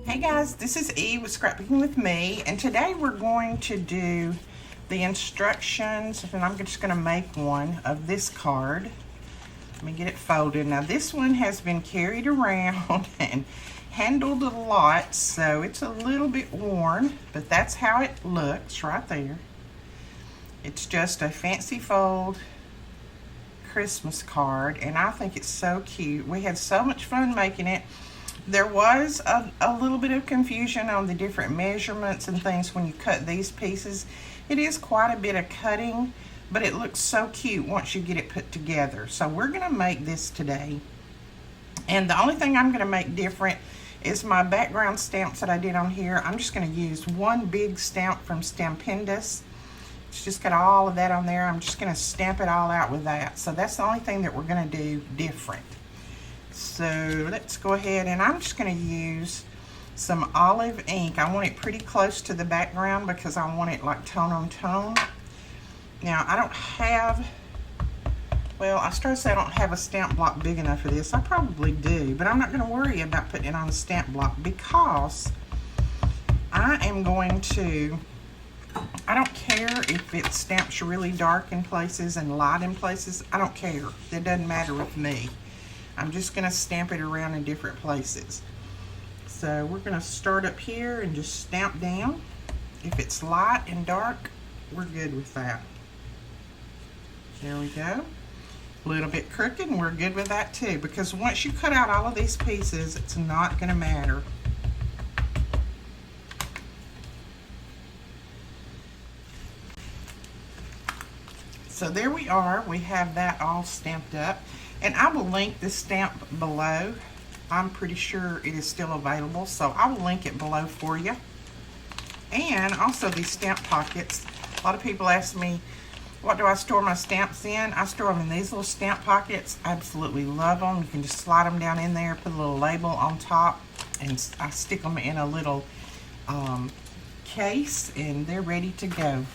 Hey guys, this is Eve with Scrapbooking with Me, and today we're going to do the instructions, and I'm just going to make one of this card. Let me get it folded. Now this one has been carried around and handled a lot, so it's a little bit worn, but that's how it looks right there. It's just a fancy fold Christmas card, and I think it's so cute. We had so much fun making it. There was a little bit of confusion on the different measurements and things when you cut these pieces. It is quite a bit of cutting, but it looks so cute once you get it put together. So we're going to make this today. And the only thing I'm going to make different is my background stamps that I did on here. I'm just going to use one big stamp from Stampendous. It's just got all of that on there. I'm just going to stamp it all out with that. So that's the only thing that we're going to do different. So let's go ahead, and I'm just going to use some olive ink. I want it pretty close to the background because I want it like tone on tone. Now I don't have, well, I started to say I don't have a stamp block big enough for this. I probably do, but I'm not going to worry about putting it on a stamp block because I am going to, I don't care if it stamps really dark in places and light in places. I don't care. It doesn't matter with me. I'm just going to stamp it around in different places. So we're going to start up here and just stamp down. If it's light and dark, we're good with that. There we go. A little bit crooked, and we're good with that too, because once you cut out all of these pieces, it's not going to matter. So there we are. We have that all stamped up. And I will link this stamp below. I'm pretty sure it is still available, so I will link it below for you. And also these stamp pockets. A lot of people ask me, what do I store my stamps in? I store them in these little stamp pockets. I absolutely love them. You can just slide them down in there, put a little label on top, and I stick them in a little case, and they're ready to go.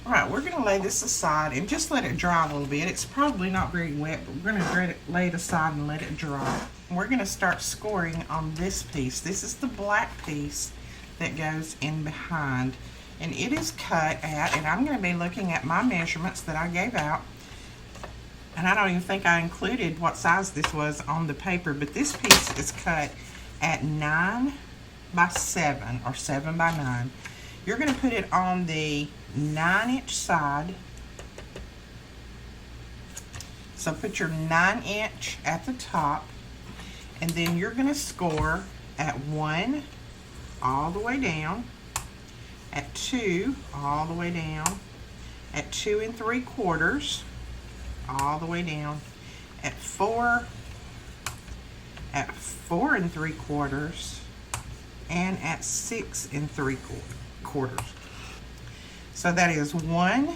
All right, we're going to lay this aside and just let it dry a little bit. It's probably not very wet, but we're going to lay it aside and let it dry. We're going to start scoring on this piece. This is the black piece that goes in behind. And it is cut at, and I'm going to be looking at my measurements that I gave out. And I don't even think I included what size this was on the paper, but this piece is cut at 9 by 7 or 7 by 9. You're going to put it on the 9-inch side. So put your 9-inch at the top, and then you're going to score at 1 all the way down, at 2 all the way down, at 2 3/4 all the way down, at 4 3/4, and at 6 3/4. So that is 1,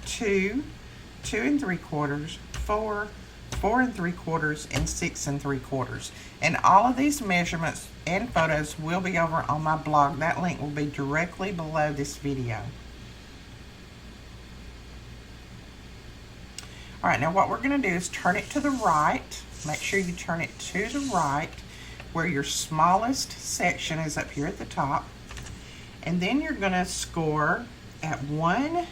2, 2 3/4, 4, 4 3/4, and 6 3/4. And all of these measurements and photos will be over on my blog. That link will be directly below this video. All right, now what we're going to do is turn it to the right. Make sure you turn it to the right where your smallest section is up here at the top. And then you're going to score at 1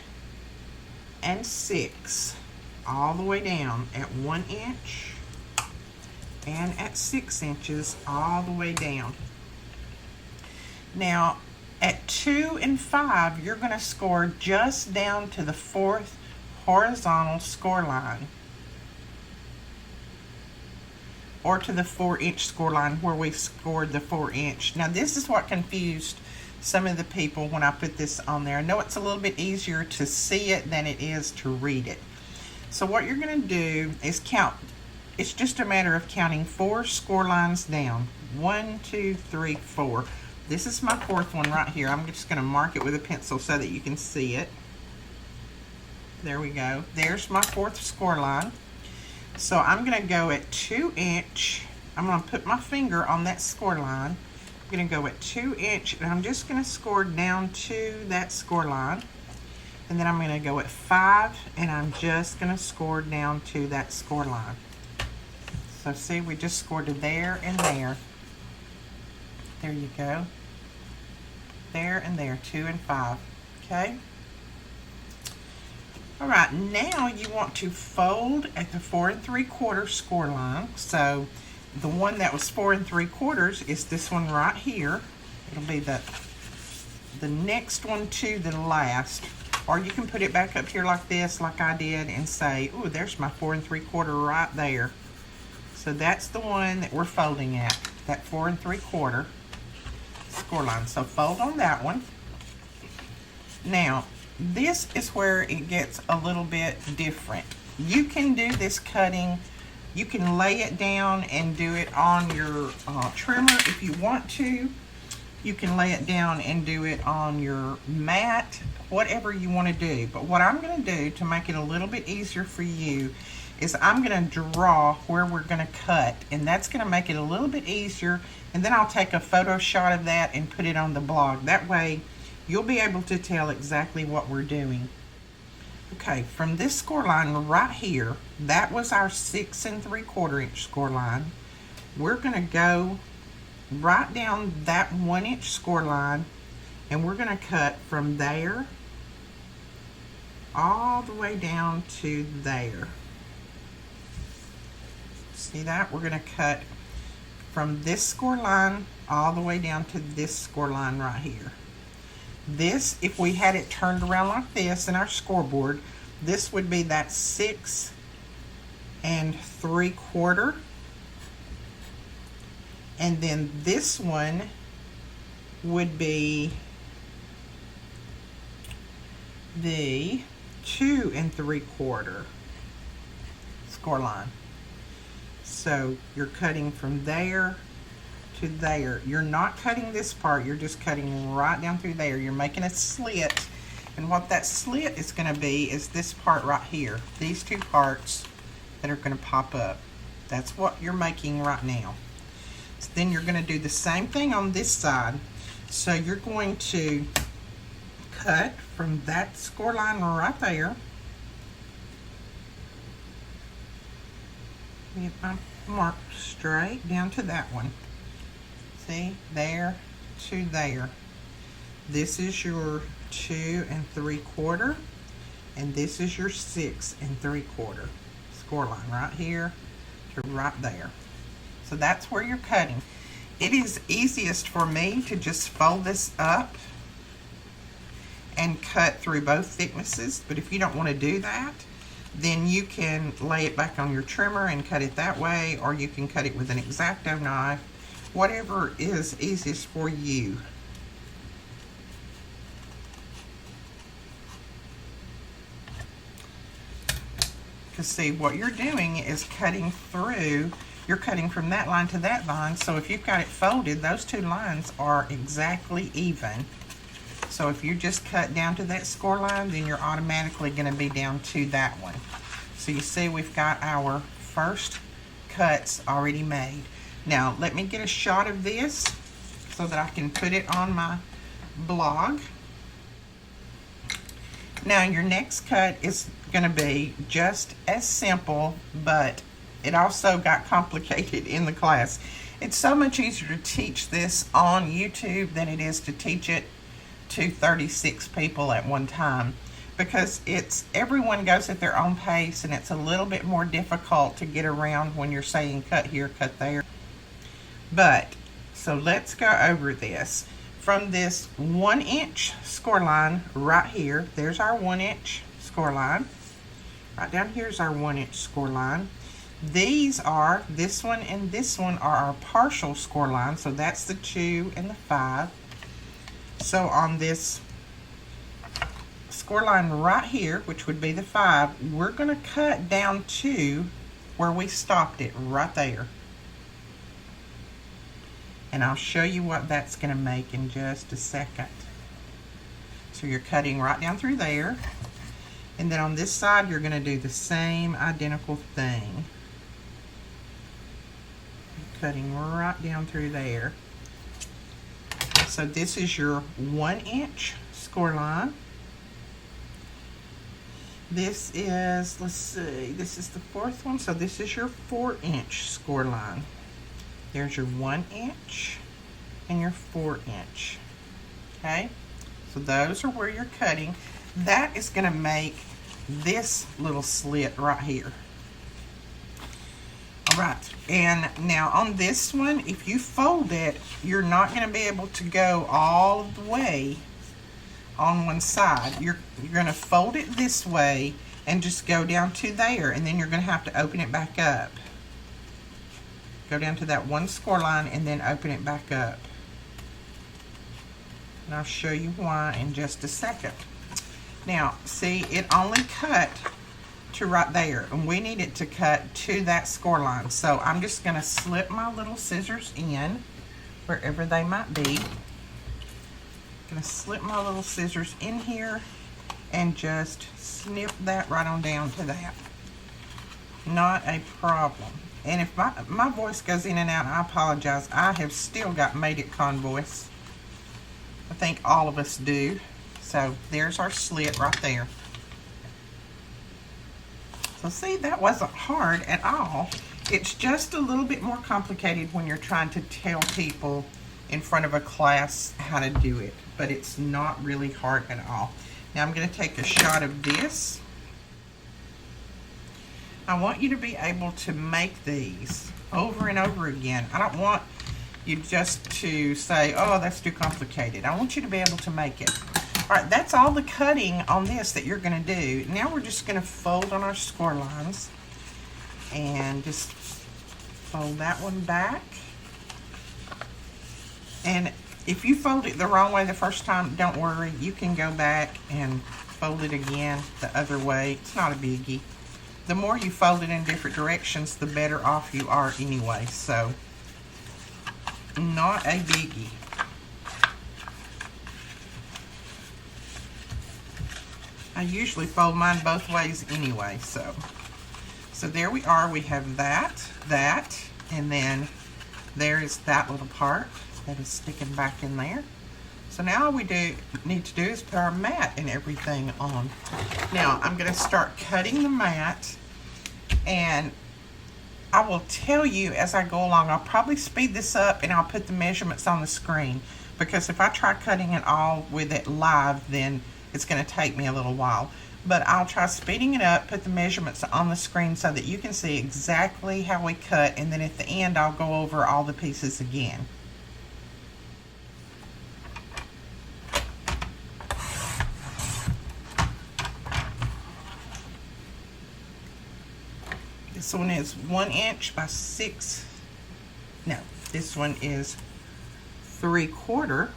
and 6 all the way down, at 1 inch and at 6 inches all the way down. Now at 2 and 5 you're going to score just down to the 4th horizontal score line, or to the 4-inch score line where we scored the 4-inch. Now this is what confused some of the people when I put this on there. I know it's a little bit easier to see it than it is to read it. So what you're going to do is count. It's just a matter of counting 4 score lines down. 1, 2, 3, 4. This is my 4th one right here. I'm just going to mark it with a pencil so that you can see it. There we go. There's my 4th score line. So I'm going to go at 2 inch. I'm going to put my finger on that score line. I'm going to go at 2 inch, and I'm just going to score down to that score line. And then I'm going to go at 5, and I'm just going to score down to that score line. So see, we just scored to there and there. There you go. There and there, 2 and 5. Okay. All right, now you want to fold at the 4 3/4 score line. So the one that was 4 3/4 is this one right here. It'll be the next one to the last. Or you can put it back up here like this, like I did, and say, ooh, there's my 4 3/4 right there. So that's the one that we're folding at, that 4 3/4 score line. So fold on that one. Now, this is where it gets a little bit different. You can do this cutting, you can lay it down and do it on your trimmer if you want to. You can lay it down and do it on your mat, whatever you want to do. But what I'm going to do to make it a little bit easier for you is I'm going to draw where we're going to cut, and that's going to make it a little bit easier. And then I'll take a photo shot of that and put it on the blog. That way you'll be able to tell exactly what we're doing. Okay, from this score line right here, that was our 6 3/4 inch score line. We're going to go right down that 1 inch score line, and we're going to cut from there all the way down to there. See that? We're going to cut from this score line all the way down to this score line right here. This, if we had it turned around like this in our scoreboard, this would be that 6 3/4. And then this one would be the 2 3/4 score line. So you're cutting from there to there. You're not cutting this part, you're just cutting right down through there. You're making a slit, and what that slit is going to be is this part right here. These two parts that are going to pop up. That's what you're making right now. So then you're going to do the same thing on this side. So you're going to cut from that score line right there. Get my mark straight down to that one. See, there to there. This is your 2 3/4, and this is your 6 3/4 score line right here to right there. So that's where you're cutting. It is easiest for me to just fold this up and cut through both thicknesses, but if you don't want to do that, then you can lay it back on your trimmer and cut it that way, or you can cut it with an X-Acto knife, whatever is easiest for you. Because see, what you're doing is cutting through, you're cutting from that line to that line, so if you've got it folded, those two lines are exactly even. So if you just cut down to that score line, then you're automatically going to be down to that one. So you see we've got our first cuts already made. Now let me get a shot of this so that I can put it on my blog. Now your next cut is going to be just as simple, but it also got complicated in the class. It's so much easier to teach this on YouTube than it is to teach it to 36 people at one time, because everyone goes at their own pace, and it's a little bit more difficult to get around when you're saying cut here, cut there. But so let's go over this. From this 1 inch score line right here, there's our 1 inch score line. Right down here is our 1 inch score line. These are, this one and this one are our partial score line, so that's the 2 and the 5. So on this score line right here, which would be the 5, we're going to cut down to where we stopped it, right there. And I'll show you what that's going to make in just a second. So you're cutting right down through there. And then on this side, you're going to do the same identical thing. Cutting right down through there. So this is your 1 inch score line. This is, let's see, this is the fourth one, so this is your 4-inch score line. There's your 1 inch and your 4-inch. Okay, so those are where you're cutting. That is going to make this little slit right here. All right, and now on this one, if you fold it, you're not going to be able to go all the way on one side. You're going to fold it this way and just go down to there, and then you're going to have to open it back up. Go down to that one score line and then open it back up. And I'll show you why in just a second. Now, see, it only cut to right there, and we need it to cut to that score line. So I'm just going to slip my little scissors in wherever they might be. Going to slip my little scissors in here and just snip that right on down to that. Not a problem. And if my voice goes in and out, I apologize. I have still got Made It Con voice. I think all of us do. So there's our slit right there. So see, that wasn't hard at all. It's just a little bit more complicated when you're trying to tell people in front of a class how to do it, but it's not really hard at all. Now I'm going to take a shot of this. I want you to be able to make these over and over again. I don't want you just to say, oh, that's too complicated. I want you to be able to make it. All right, that's all the cutting on this that you're going to do. Now we're just going to fold on our score lines and just fold that one back. And if you fold it the wrong way the first time, don't worry. You can go back and fold it again the other way. It's not a biggie. The more you fold it in different directions, the better off you are anyway. So, not a biggie. I usually fold mine both ways anyway. So there we are. We have that, and then there is that little part that is sticking back in there. So now all we need to do is put our mat and everything on. Now I'm going to start cutting the mat, and I will tell you as I go along. I'll probably speed this up and I'll put the measurements on the screen, because if I try cutting it all with it live, then it's going to take me a little while. But I'll try speeding it up, put the measurements on the screen so that you can see exactly how we cut, and then at the end I'll go over all the pieces again. This one is 1 inch by 6. No, this one is 3/4.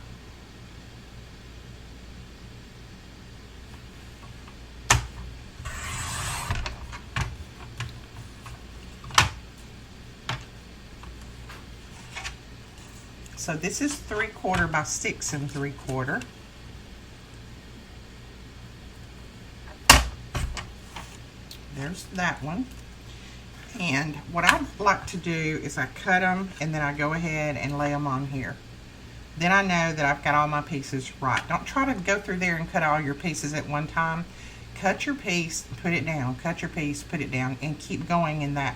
So this is 3/4 by 6 3/4. There's that one. And what I like to do is I cut them and then I go ahead and lay them on here. Then I know that I've got all my pieces right. Don't try to go through there and cut all your pieces at one time. Cut your piece, put it down. Cut your piece, put it down, and keep going in that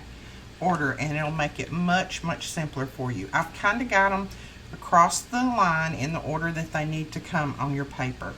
order, and it'll make it much, much simpler for you. I've kind of got them across the line in the order that they need to come on your paper.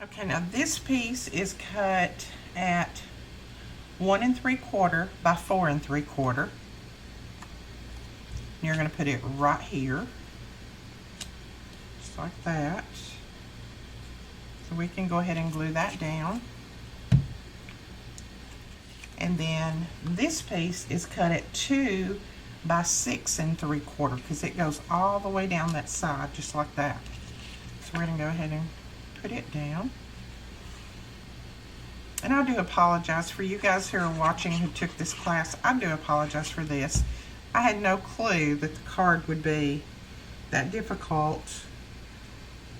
Okay, now this piece is cut at 1 3/4 by 4 3/4. You're going to put it right here, just like that. So we can go ahead and glue that down. And then this piece is cut at 2 by 6 3/4 because it goes all the way down that side, just like that. So we're going to go ahead and put it down. And I do apologize for you guys who are watching who took this class. I do apologize for this. I had no clue that the card would be that difficult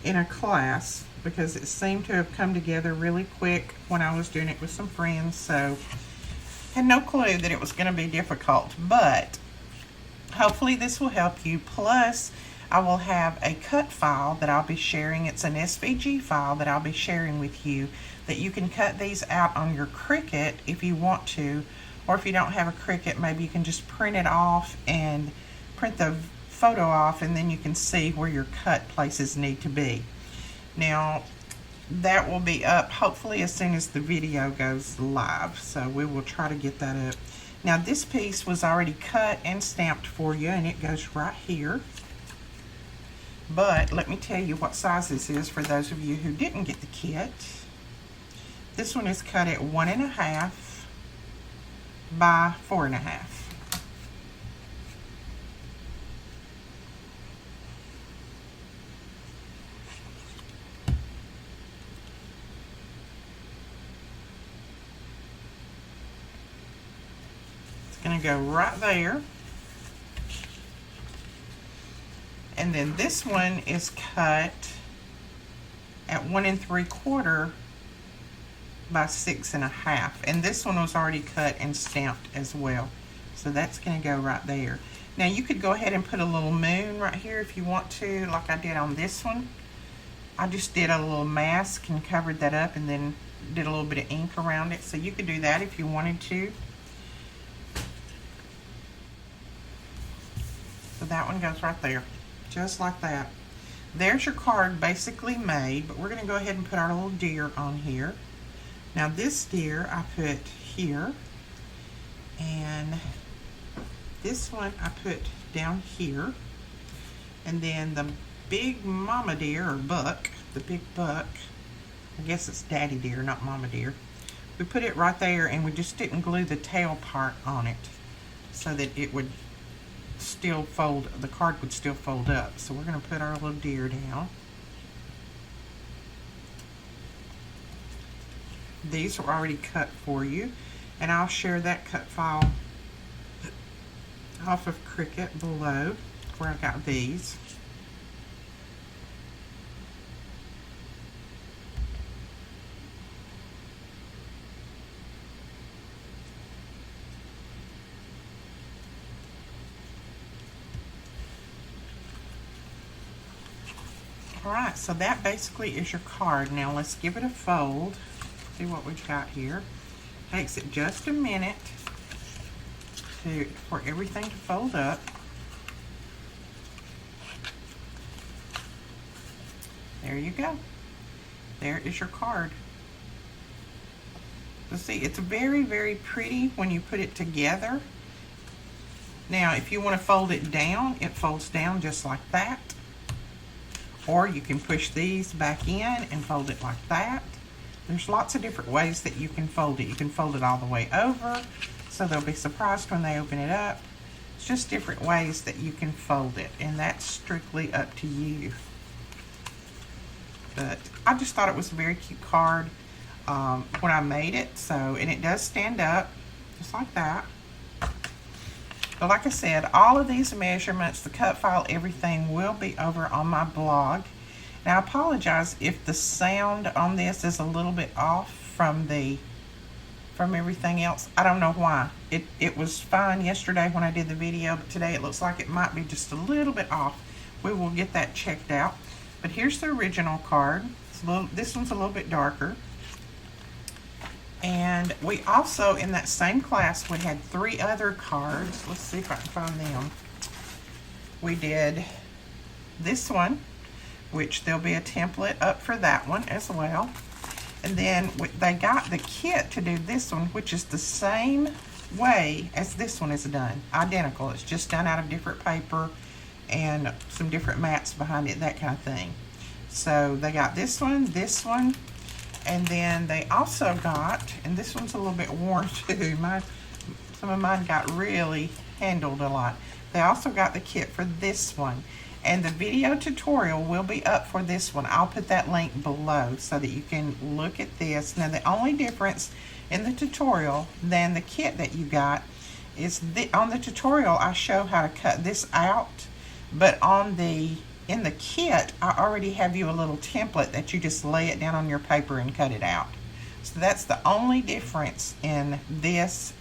in a class because it seemed to have come together really quick when I was doing it with some friends. So had no clue that it was going to be difficult, but hopefully this will help you. Plus, I will have a cut file that I'll be sharing. It's an SVG file that I'll be sharing with you that you can cut these out on your Cricut if you want to, or if you don't have a Cricut, maybe you can just print it off and print the photo off, and then you can see where your cut places need to be. Now, that will be up hopefully as soon as the video goes live, so we will try to get that up. Now this piece was already cut and stamped for you, and it goes right here. But let me tell you what size this is for those of you who didn't get the kit. This one is cut at 1 1/2 by 4 1/2. Going to go right there. And then this one is cut at 1 3/4 by 6 1/2. And this one was already cut and stamped as well. So that's going to go right there. Now you could go ahead and put a little moon right here if you want to, like I did on this one. I just did a little mask and covered that up and then did a little bit of ink around it. So you could do that if you wanted to. So that one goes right there, just like that. There's your card basically made, but we're going to go ahead and put our little deer on here. Now this deer I put here, and this one I put down here, and then the big mama deer, or buck, the big buck, I guess it's daddy deer, not mama deer, we put it right there, and we just didn't glue the tail part on it so that it would still fold, the card would still fold up. So we're going to put our little deer down. These are already cut for you, and I'll share that cut file off of Cricut below where I got these. Alright, so that basically is your card. Now let's give it a fold. See what we've got here. Takes it just a minute for everything to fold up. There you go. There is your card. So see, it's very, very pretty when you put it together. Now, if you want to fold it down, it folds down just like that. Or you can push these back in and fold it like that. There's lots of different ways that you can fold it. You can fold it all the way over, so they'll be surprised when they open it up. It's just different ways that you can fold it, and that's strictly up to you. But I just thought it was a very cute card when I made it. So, and it does stand up, just like that. But like I said, all of these measurements, the cut file, everything will be over on my blog. Now I apologize if the sound on this is a little bit off from everything else. I don't know why. It was fine yesterday when I did the video, but today it looks like it might be just a little bit off. We will get that checked out. But here's the original card. This one's a little bit darker. And we also, in that same class, we had 3 other cards. Let's see if I can find them. We did this one, which there'll be a template up for that one as well. And then they got the kit to do this one, which is the same way as this one is done. Identical. It's just done out of different paper and some different mats behind it, that kind of thing. So they got this one, and then they also got, and this one's a little bit worn too. Some of mine got really handled a lot. They also got the kit for this one. And the video tutorial will be up for this one. I'll put that link below so that you can look at this. Now, the only difference in the tutorial than the kit that you got is on the tutorial I show how to cut this out, but in the kit I already have you a little template that you just lay it down on your paper and cut it out. So that's the only difference in this,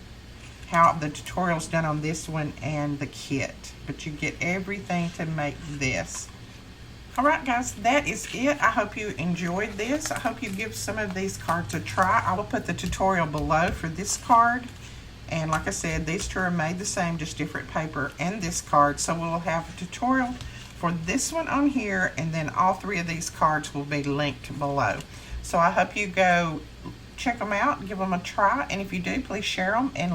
how the tutorial's done on this one and the kit. But you get everything to make this. Alright guys, that is it. I hope you enjoyed this. I hope you give some of these cards a try. I will put the tutorial below for this card. And like I said, these two are made the same, just different paper, and this card. So we'll have a tutorial for this one on here, and then all three of these cards will be linked below. So I hope you go check them out, give them a try, and if you do, please share them and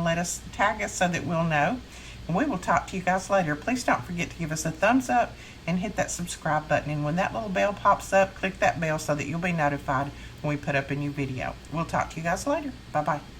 tag us so that we'll know. And we will talk to you guys later. Please don't forget to give us a thumbs up and hit that subscribe button. And when that little bell pops up, click that bell so that you'll be notified when we put up a new video. We'll talk to you guys later. Bye-bye.